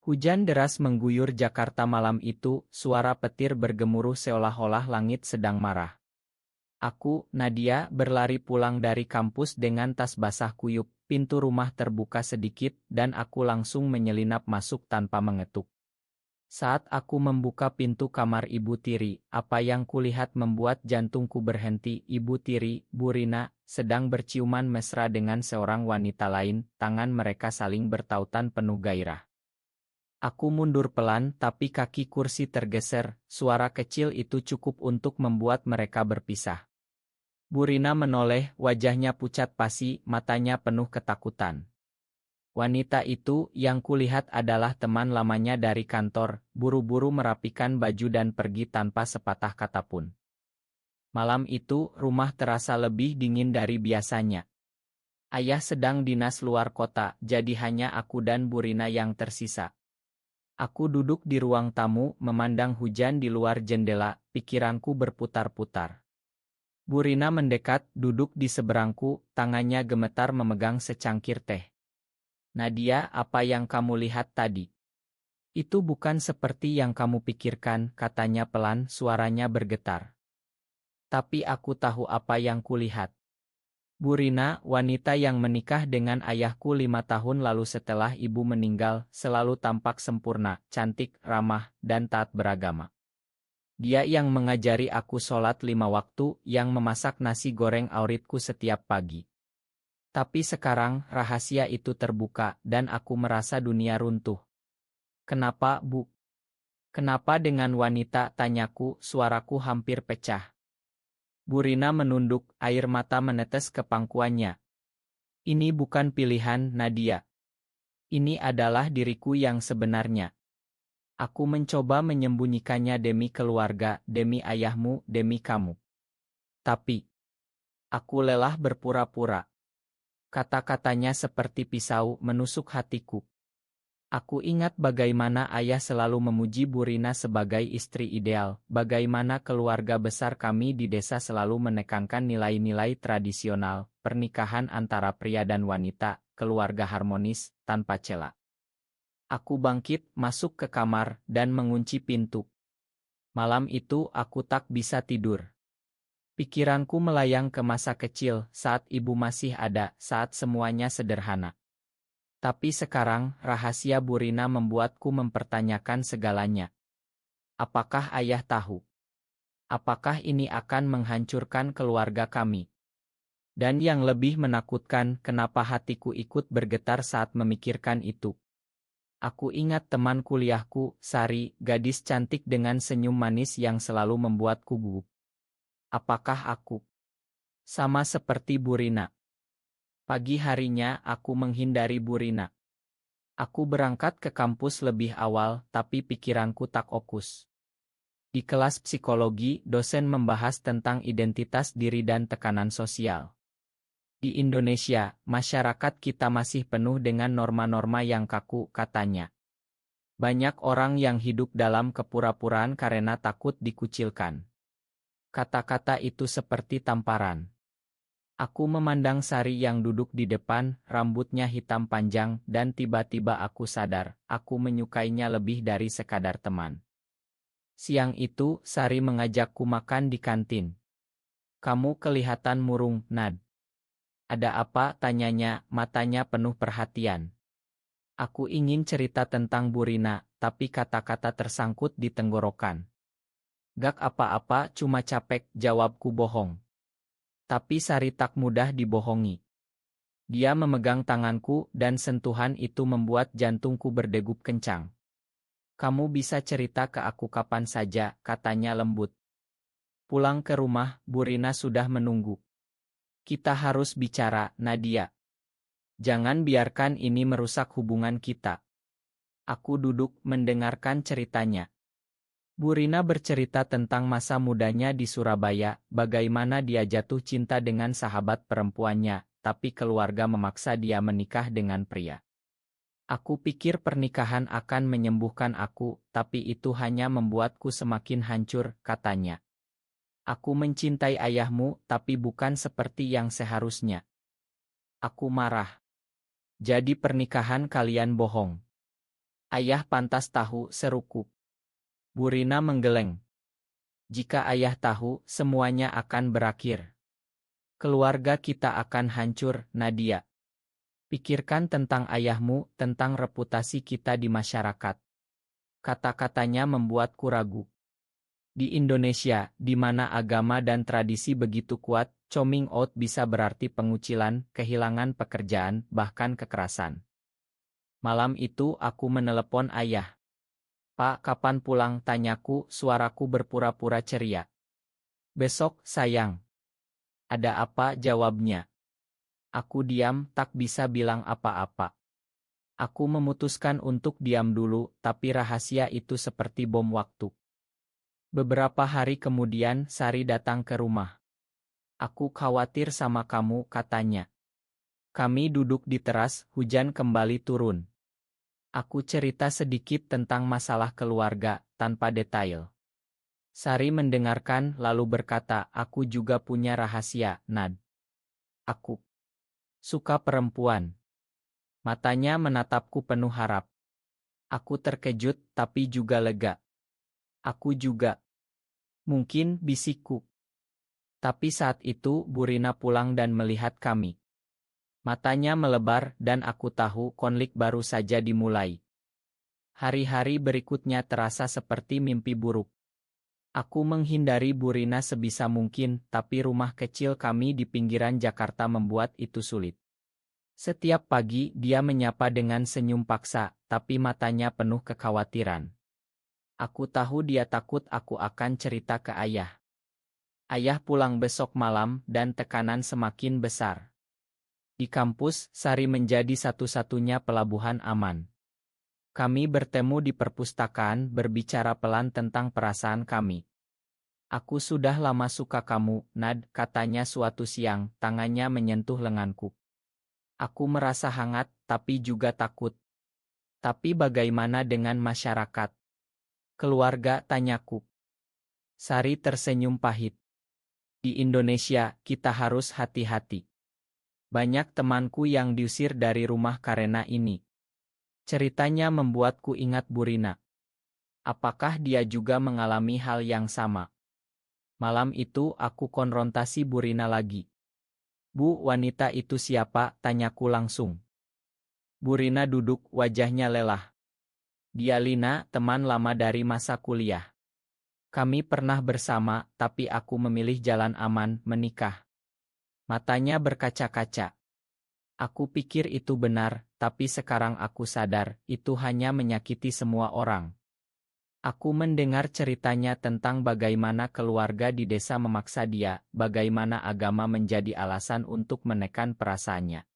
Hujan deras mengguyur Jakarta malam itu, suara petir bergemuruh seolah-olah langit sedang marah. Aku, Nadia, berlari pulang dari kampus dengan tas basah kuyup, pintu rumah terbuka sedikit, dan aku langsung menyelinap masuk tanpa mengetuk. Saat aku membuka pintu kamar Ibu Tiri, apa yang kulihat membuat jantungku berhenti. Ibu Tiri, Bu Rina, sedang berciuman mesra dengan seorang wanita lain, tangan mereka saling bertautan penuh gairah. Aku mundur pelan tapi kaki kursi tergeser, suara kecil itu cukup untuk membuat mereka berpisah. Bu Rina menoleh, wajahnya pucat pasi, matanya penuh ketakutan. Wanita itu yang kulihat adalah teman lamanya dari kantor, buru-buru merapikan baju dan pergi tanpa sepatah kata pun. Malam itu, rumah terasa lebih dingin dari biasanya. Ayah sedang dinas luar kota, jadi hanya aku dan Bu Rina yang tersisa. Aku duduk di ruang tamu, memandang hujan di luar jendela, pikiranku berputar-putar. Bu Rina mendekat, duduk di seberangku, tangannya gemetar memegang secangkir teh. Nadia, apa yang kamu lihat tadi? Itu bukan seperti yang kamu pikirkan, katanya pelan, suaranya bergetar. Tapi aku tahu apa yang kulihat. Bu Rina, wanita yang menikah dengan ayahku 5 tahun lalu setelah ibu meninggal, selalu tampak sempurna, cantik, ramah, dan taat beragama. Dia yang mengajari aku sholat 5 waktu, yang memasak nasi goreng auritku setiap pagi. Tapi sekarang, rahasia itu terbuka, dan aku merasa dunia runtuh. Kenapa, Bu? Kenapa dengan wanita, tanyaku, suaraku hampir pecah. Bu Rina menunduk, air mata menetes ke pangkuannya. Ini bukan pilihan, Nadia. Ini adalah diriku yang sebenarnya. Aku mencoba menyembunyikannya demi keluarga, demi ayahmu, demi kamu. Tapi, aku lelah berpura-pura. Kata-katanya seperti pisau menusuk hatiku. Aku ingat bagaimana ayah selalu memuji Bu Rina sebagai istri ideal, bagaimana keluarga besar kami di desa selalu menekankan nilai-nilai tradisional, pernikahan antara pria dan wanita, keluarga harmonis, tanpa cela. Aku bangkit, masuk ke kamar, dan mengunci pintu. Malam itu aku tak bisa tidur. Pikiranku melayang ke masa kecil, saat ibu masih ada, saat semuanya sederhana. Tapi sekarang, rahasia Bu Rina membuatku mempertanyakan segalanya. Apakah ayah tahu? Apakah ini akan menghancurkan keluarga kami? Dan yang lebih menakutkan, kenapa hatiku ikut bergetar saat memikirkan itu? Aku ingat teman kuliahku, Sari, gadis cantik dengan senyum manis yang selalu membuatku gugup. Apakah aku sama seperti Bu Rina? Pagi harinya, aku menghindari Bu Rina. Aku berangkat ke kampus lebih awal, tapi pikiranku tak fokus. Di kelas psikologi, dosen membahas tentang identitas diri dan tekanan sosial. Di Indonesia, masyarakat kita masih penuh dengan norma-norma yang kaku, katanya. Banyak orang yang hidup dalam kepura-puraan karena takut dikucilkan. Kata-kata itu seperti tamparan. Aku memandang Sari yang duduk di depan, rambutnya hitam panjang, dan tiba-tiba aku sadar, aku menyukainya lebih dari sekadar teman. Siang itu, Sari mengajakku makan di kantin. Kamu kelihatan murung, Nad. Ada apa? Tanyanya, matanya penuh perhatian. Aku ingin cerita tentang Bu Rina, tapi kata-kata tersangkut di tenggorokan. Gak apa-apa, cuma capek, jawabku bohong. Tapi Sari tak mudah dibohongi. Dia memegang tanganku dan sentuhan itu membuat jantungku berdegup kencang. Kamu bisa cerita ke aku kapan saja, katanya lembut. Pulang ke rumah, Bu Rina sudah menunggu. Kita harus bicara, Nadia. Jangan biarkan ini merusak hubungan kita. Aku duduk mendengarkan ceritanya. Bu Rina bercerita tentang masa mudanya di Surabaya, bagaimana dia jatuh cinta dengan sahabat perempuannya, tapi keluarga memaksa dia menikah dengan pria. Aku pikir pernikahan akan menyembuhkan aku, tapi itu hanya membuatku semakin hancur, katanya. Aku mencintai ayahmu, tapi bukan seperti yang seharusnya. Aku marah. Jadi pernikahan kalian bohong. Ayah pantas tahu, seruku. Burina menggeleng. Jika ayah tahu, semuanya akan berakhir. Keluarga kita akan hancur, Nadia. Pikirkan tentang ayahmu, tentang reputasi kita di masyarakat. Kata-katanya membuatku ragu. Di Indonesia, di mana agama dan tradisi begitu kuat, coming out bisa berarti pengucilan, kehilangan pekerjaan, bahkan kekerasan. Malam itu aku menelepon ayah. "Pak, kapan pulang?" tanyaku, suaraku berpura-pura ceria. "Besok, sayang." "Ada apa?" jawabnya. Aku diam, tak bisa bilang apa-apa. Aku memutuskan untuk diam dulu, tapi rahasia itu seperti bom waktu. Beberapa hari kemudian, Sari datang ke rumah. "Aku khawatir sama kamu," katanya. Kami duduk di teras, hujan kembali turun. Aku cerita sedikit tentang masalah keluarga, tanpa detail. Sari mendengarkan lalu berkata, "Aku juga punya rahasia, Nad. Aku suka perempuan." Matanya menatapku penuh harap. Aku terkejut, tapi juga lega. "Aku juga." "Mungkin," bisikku. Tapi saat itu Burina pulang dan melihat kami. Matanya melebar dan aku tahu konflik baru saja dimulai. Hari-hari berikutnya terasa seperti mimpi buruk. Aku menghindari Burina sebisa mungkin, tapi rumah kecil kami di pinggiran Jakarta membuat itu sulit. Setiap pagi dia menyapa dengan senyum paksa, tapi matanya penuh kekhawatiran. Aku tahu dia takut aku akan cerita ke ayah. Ayah pulang besok malam dan tekanan semakin besar. Di kampus, Sari menjadi satu-satunya pelabuhan aman. Kami bertemu di perpustakaan berbicara pelan tentang perasaan kami. "Aku sudah lama suka kamu, Nad," katanya suatu siang, tangannya menyentuh lenganku. Aku merasa hangat, tapi juga takut. "Tapi bagaimana dengan masyarakat? Keluarga?" tanyaku. Sari tersenyum pahit. "Di Indonesia, kita harus hati-hati. Banyak temanku yang diusir dari rumah karena ini." Ceritanya membuatku ingat Burina. Apakah dia juga mengalami hal yang sama? Malam itu aku konfrontasi Burina lagi. "Bu, wanita itu siapa?" tanyaku langsung. Burina duduk, wajahnya lelah. "Dia Lina, teman lama dari masa kuliah. Kami pernah bersama, tapi aku memilih jalan aman, menikah." Matanya berkaca-kaca. Aku pikir itu benar, tapi sekarang aku sadar, itu hanya menyakiti semua orang. Aku mendengar ceritanya tentang bagaimana keluarga di desa memaksa dia, bagaimana agama menjadi alasan untuk menekan perasaannya.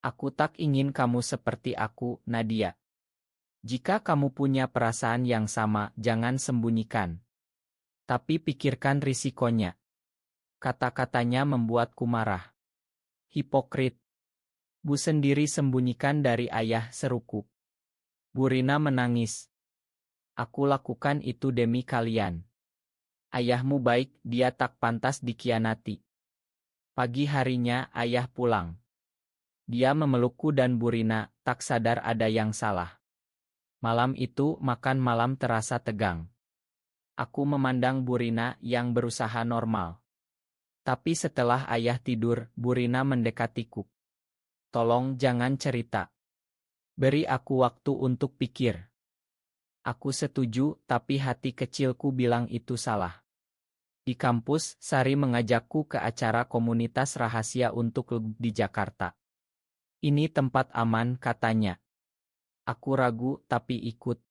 "Aku tak ingin kamu seperti aku, Nadia. Jika kamu punya perasaan yang sama, jangan sembunyikan. Tapi pikirkan risikonya." Kata-katanya membuatku marah. "Hipokrit. Bu sendiri sembunyikan dari ayah," seruku. Burina menangis. "Aku lakukan itu demi kalian. Ayahmu baik, dia tak pantas dikhianati." Pagi harinya ayah pulang. Dia memelukku dan Burina, tak sadar ada yang salah. Malam itu makan malam terasa tegang. Aku memandang Burina yang berusaha normal. Tapi setelah ayah tidur, Burina mendekatiku. "Tolong jangan cerita. Beri aku waktu untuk pikir." Aku setuju, tapi hati kecilku bilang itu salah. Di kampus, Sari mengajakku ke acara komunitas rahasia untuk di Jakarta. "Ini tempat aman," katanya. Aku ragu, tapi ikut.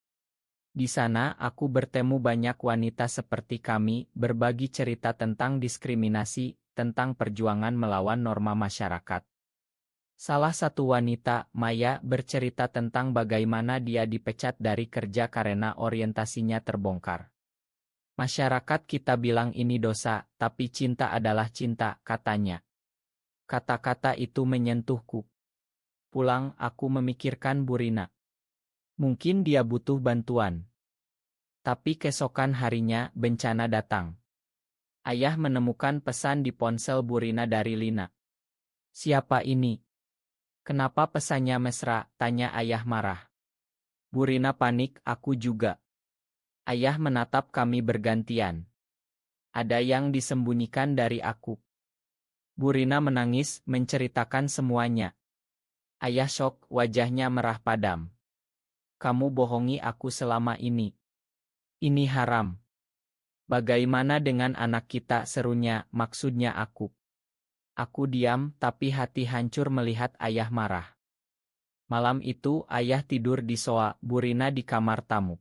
Di sana, aku bertemu banyak wanita seperti kami, berbagi cerita tentang diskriminasi, tentang perjuangan melawan norma masyarakat. Salah satu wanita, Maya, bercerita tentang bagaimana dia dipecat dari kerja karena orientasinya terbongkar. "Masyarakat kita bilang ini dosa, tapi cinta adalah cinta," katanya. Kata-kata itu menyentuhku. Pulang, aku memikirkan Burina. Mungkin dia butuh bantuan. Tapi keesokan harinya, bencana datang. Ayah menemukan pesan di ponsel Burina dari Lina. "Siapa ini? Kenapa pesannya mesra?" tanya ayah marah. Bu Rina panik, aku juga. Ayah menatap kami bergantian. Ada yang disembunyikan dari aku. Bu Rina menangis, menceritakan semuanya. Ayah syok, wajahnya merah padam. Kamu bohongi aku selama ini. Ini haram. Bagaimana dengan anak kita, serunya, maksudnya aku. Aku diam, tapi hati hancur melihat ayah marah. Malam itu ayah tidur di soa, Bu Rina di kamar tamu.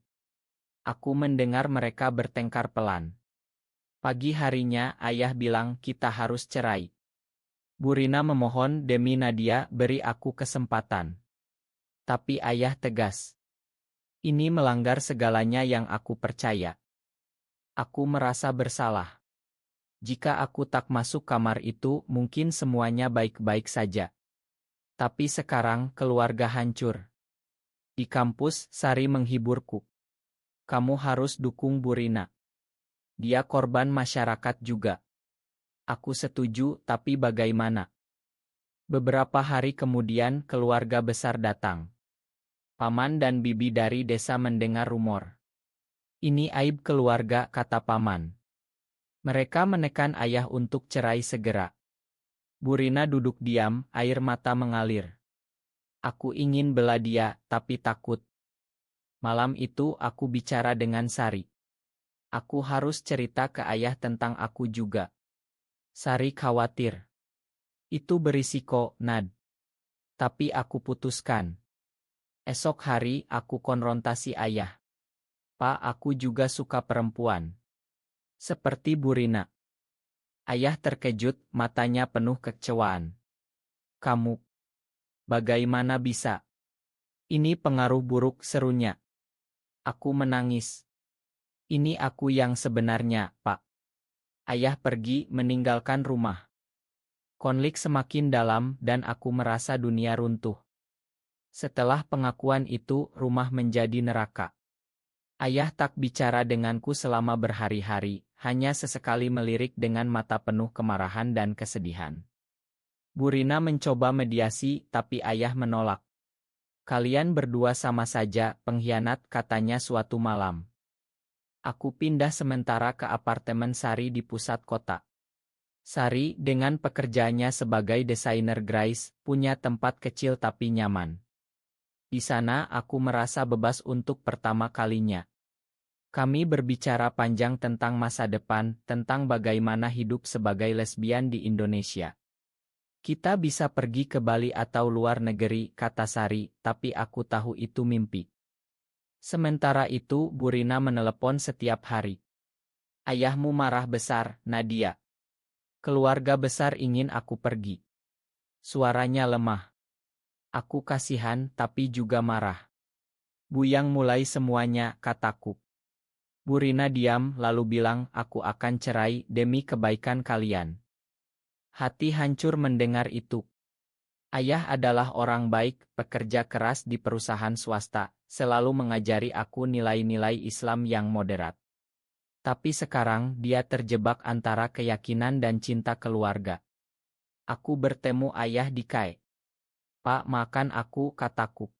Aku mendengar mereka bertengkar pelan. Pagi harinya ayah bilang kita harus cerai. Bu Rina memohon, demi Nadia beri aku kesempatan. Tapi ayah tegas. Ini melanggar segalanya yang aku percaya. Aku merasa bersalah. Jika aku tak masuk kamar itu, mungkin semuanya baik-baik saja. Tapi sekarang keluarga hancur. Di kampus, Sari menghiburku. Kamu harus dukung Bu Rina. Dia korban masyarakat juga. Aku setuju, tapi bagaimana? Beberapa hari kemudian keluarga besar datang. Paman dan bibi dari desa mendengar rumor. Ini aib keluarga, kata paman. Mereka menekan ayah untuk cerai segera. Bu Rina duduk diam, air mata mengalir. Aku ingin bela dia, tapi takut. Malam itu aku bicara dengan Sari. Aku harus cerita ke ayah tentang aku juga. Sari khawatir. Itu berisiko, Nad. Tapi aku putuskan. Esok hari aku konfrontasi ayah. Pak, aku juga suka perempuan. Seperti Bu Rina. Ayah terkejut, matanya penuh kekecewaan. Kamu, bagaimana bisa? Ini pengaruh buruk, serunya. Aku menangis. Ini aku yang sebenarnya, Pak. Ayah pergi meninggalkan rumah. Konflik semakin dalam dan aku merasa dunia runtuh. Setelah pengakuan itu, rumah menjadi neraka. Ayah tak bicara denganku selama berhari-hari, hanya sesekali melirik dengan mata penuh kemarahan dan kesedihan. Bu Rina mencoba mediasi, tapi ayah menolak. Kalian berdua sama saja, pengkhianat, katanya suatu malam. Aku pindah sementara ke apartemen Sari di pusat kota. Sari, dengan pekerjaannya sebagai desainer grafis, punya tempat kecil tapi nyaman. Di sana aku merasa bebas untuk pertama kalinya. Kami berbicara panjang tentang masa depan, tentang bagaimana hidup sebagai lesbian di Indonesia. Kita bisa pergi ke Bali atau luar negeri, kata Sari, tapi aku tahu itu mimpi. Sementara itu, Bu Rina menelepon setiap hari. Ayahmu marah besar, Nadia. Keluarga besar ingin aku pergi. Suaranya lemah. Aku kasihan, tapi juga marah. Buyang mulai semuanya, kataku. Bu Rina diam, lalu bilang, aku akan cerai demi kebaikan kalian. Hati hancur mendengar itu. Ayah adalah orang baik, pekerja keras di perusahaan swasta, selalu mengajari aku nilai-nilai Islam yang moderat. Tapi sekarang dia terjebak antara keyakinan dan cinta keluarga. Aku bertemu ayah di KAI. Pak, makan aku, kataku.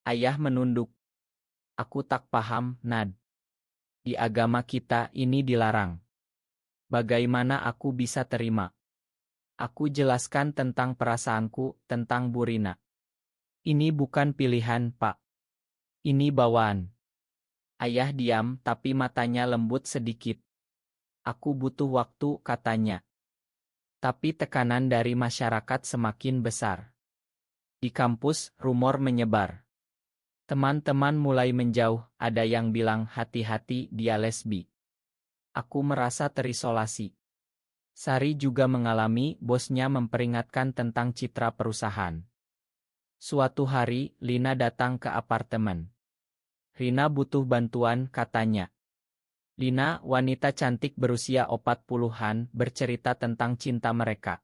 Ayah menunduk. Aku tak paham, Nad. Di agama kita ini dilarang. Bagaimana aku bisa terima? Aku jelaskan tentang perasaanku, tentang Bu Rina. Ini bukan pilihan, Pak. Ini bawaan. Ayah diam, tapi matanya lembut sedikit. Aku butuh waktu, katanya. Tapi tekanan dari masyarakat semakin besar. Di kampus, rumor menyebar. Teman-teman mulai menjauh, ada yang bilang hati-hati dia lesbi. Aku merasa terisolasi. Sari juga mengalami, bosnya memperingatkan tentang citra perusahaan. Suatu hari, Lina datang ke apartemen. Rina butuh bantuan, katanya. Lina, wanita cantik berusia 40-an, bercerita tentang cinta mereka.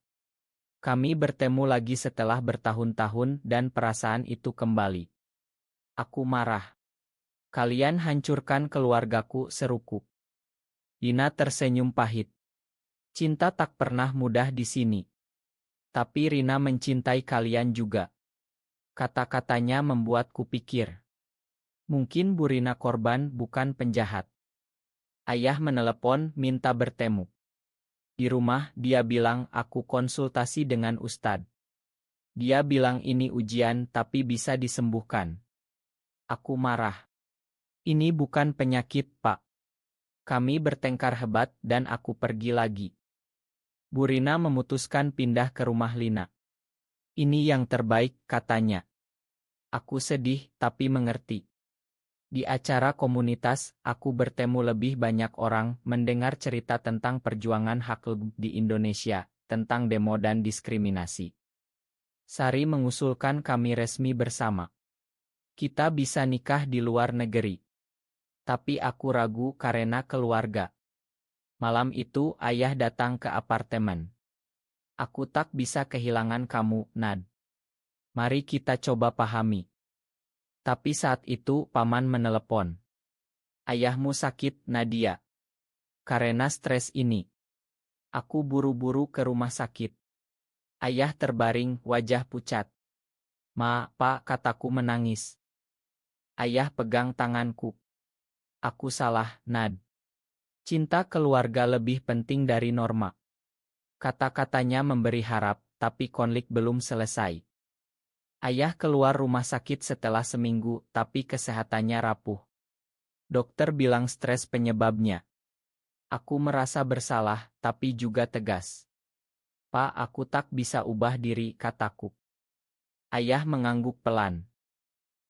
Kami bertemu lagi setelah bertahun-tahun dan perasaan itu kembali. Aku marah. Kalian hancurkan keluargaku, seruku. Lina tersenyum pahit. Cinta tak pernah mudah di sini. Tapi Rina mencintai kalian juga. Kata-katanya membuatku pikir. Mungkin Burina korban bukan penjahat. Ayah menelepon minta bertemu. Di rumah dia bilang aku konsultasi dengan Ustadz. Dia bilang ini ujian tapi bisa disembuhkan. Aku marah. Ini bukan penyakit, Pak. Kami bertengkar hebat dan aku pergi lagi. Burina memutuskan pindah ke rumah Lina. Ini yang terbaik, katanya. Aku sedih tapi mengerti. Di acara komunitas, aku bertemu lebih banyak orang mendengar cerita tentang perjuangan hak LGBT di Indonesia, tentang demo dan diskriminasi. Sari mengusulkan kami resmi bersama. Kita bisa nikah di luar negeri. Tapi aku ragu karena keluarga. Malam itu ayah datang ke apartemen. Aku tak bisa kehilangan kamu, Nad. Mari kita coba pahami. Tapi saat itu paman menelepon. Ayahmu sakit, Nadia. Karena stres ini. Aku buru-buru ke rumah sakit. Ayah terbaring, wajah pucat. Ma, Pak, kataku menangis. Ayah pegang tanganku. Aku salah, Nad. Cinta keluarga lebih penting dari norma. Kata-katanya memberi harap, tapi konflik belum selesai. Ayah keluar rumah sakit setelah seminggu, tapi kesehatannya rapuh. Dokter bilang stres penyebabnya. Aku merasa bersalah, tapi juga tegas. Pak, aku tak bisa ubah diri, kataku. Ayah mengangguk pelan.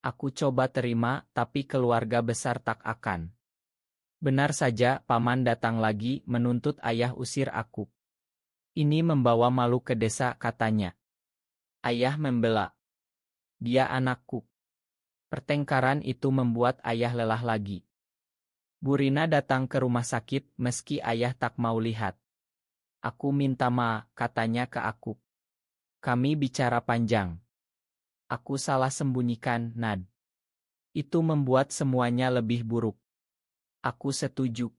Aku coba terima, tapi keluarga besar tak akan. Benar saja, paman datang lagi menuntut ayah usir aku. Ini membawa malu ke desa, katanya. Ayah membela. Dia anakku. Pertengkaran itu membuat ayah lelah lagi. Burina datang ke rumah sakit meski ayah tak mau lihat. Aku minta maaf, katanya ke aku. Kami bicara panjang. Aku salah sembunyikan, Nad. Itu membuat semuanya lebih buruk. Aku setuju.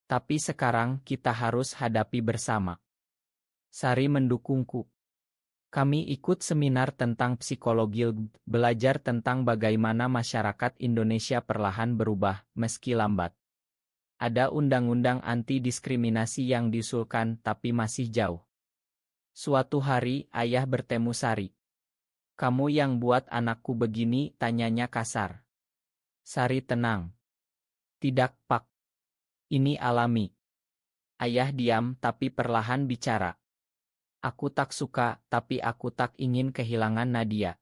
Tapi sekarang kita harus hadapi bersama. Sari mendukungku. Kami ikut seminar tentang psikologi LGBT, belajar tentang bagaimana masyarakat Indonesia perlahan berubah, meski lambat. Ada undang-undang anti-diskriminasi yang diusulkan tapi masih jauh. Suatu hari, ayah bertemu Sari. Kamu yang buat anakku begini, tanyanya kasar. Sari tenang. Tidak, Pak. Ini alami. Ayah diam tapi perlahan bicara. Aku tak suka, tapi aku tak ingin kehilangan Nadia.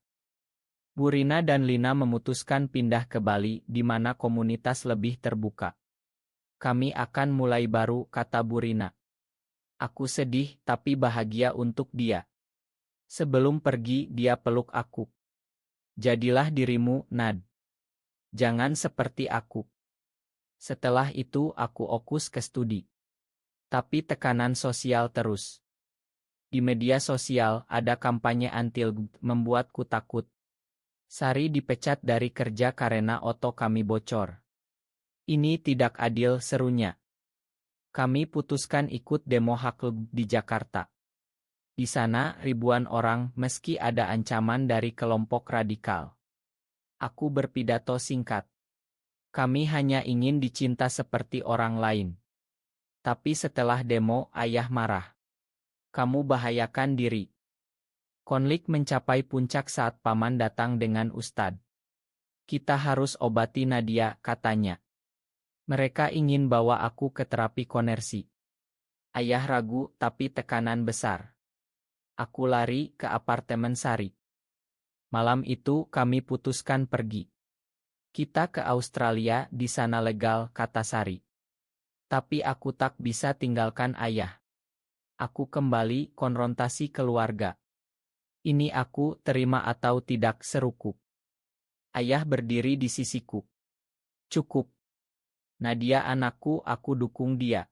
Burina dan Lina memutuskan pindah ke Bali, di mana komunitas lebih terbuka. Kami akan mulai baru, kata Burina. Aku sedih, tapi bahagia untuk dia. Sebelum pergi, dia peluk aku. Jadilah dirimu, Nad. Jangan seperti aku. Setelah itu, aku fokus ke studi. Tapi tekanan sosial terus. Di media sosial, ada kampanye anti-LGBT, membuatku takut. Sari dipecat dari kerja karena oto kami bocor. Ini tidak adil, serunya. Kami putuskan ikut demo hak LGBT di Jakarta. Di sana, ribuan orang, meski ada ancaman dari kelompok radikal. Aku berpidato singkat. Kami hanya ingin dicinta seperti orang lain. Tapi setelah demo, ayah marah. Kamu bahayakan diri. Konflik mencapai puncak saat paman datang dengan Ustadz. Kita harus obati Nadia, katanya. Mereka ingin bawa aku ke terapi konversi. Ayah ragu, tapi tekanan besar. Aku lari ke apartemen Sari. Malam itu kami putuskan pergi. Kita ke Australia, di sana legal, kata Sari. Tapi aku tak bisa tinggalkan ayah. Aku kembali konfrontasi keluarga. Ini aku terima atau tidak, seruku. Ayah berdiri di sisiku. Cukup. Nadia anakku, aku dukung dia.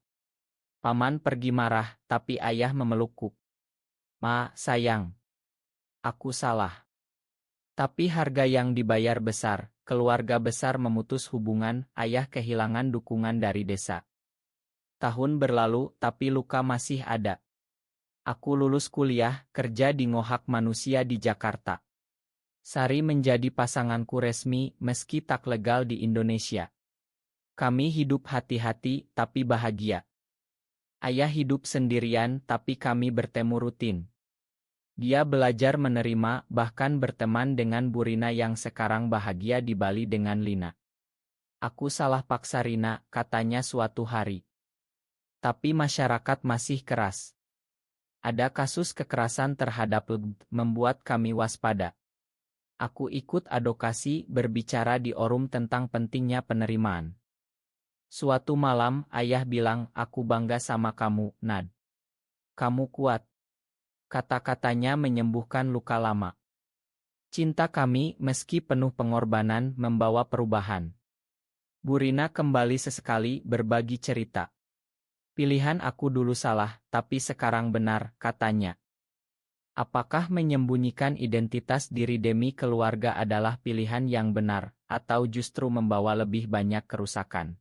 Paman pergi marah, tapi ayah memelukku. Ma, sayang. Aku salah. Tapi harga yang dibayar besar, keluarga besar memutus hubungan, ayah kehilangan dukungan dari desa. Tahun berlalu, tapi luka masih ada. Aku lulus kuliah, kerja di Ngohak Manusia di Jakarta. Sari menjadi pasanganku resmi meski tak legal di Indonesia. Kami hidup hati-hati tapi bahagia. Ayah hidup sendirian tapi kami bertemu rutin. Dia belajar menerima bahkan berteman dengan Bu Rina yang sekarang bahagia di Bali dengan Lina. Aku salah paksa Rina, katanya suatu hari. Tapi masyarakat masih keras. Ada kasus kekerasan terhadap membuat kami waspada. Aku ikut advokasi berbicara di forum tentang pentingnya penerimaan. Suatu malam ayah bilang, aku bangga sama kamu, Nad. Kamu kuat. Kata-katanya menyembuhkan luka lama. Cinta kami meski penuh pengorbanan membawa perubahan. Bu Rina kembali sesekali berbagi cerita. Pilihan aku dulu salah, tapi sekarang benar, katanya. Apakah menyembunyikan identitas diri demi keluarga adalah pilihan yang benar, atau justru membawa lebih banyak kerusakan?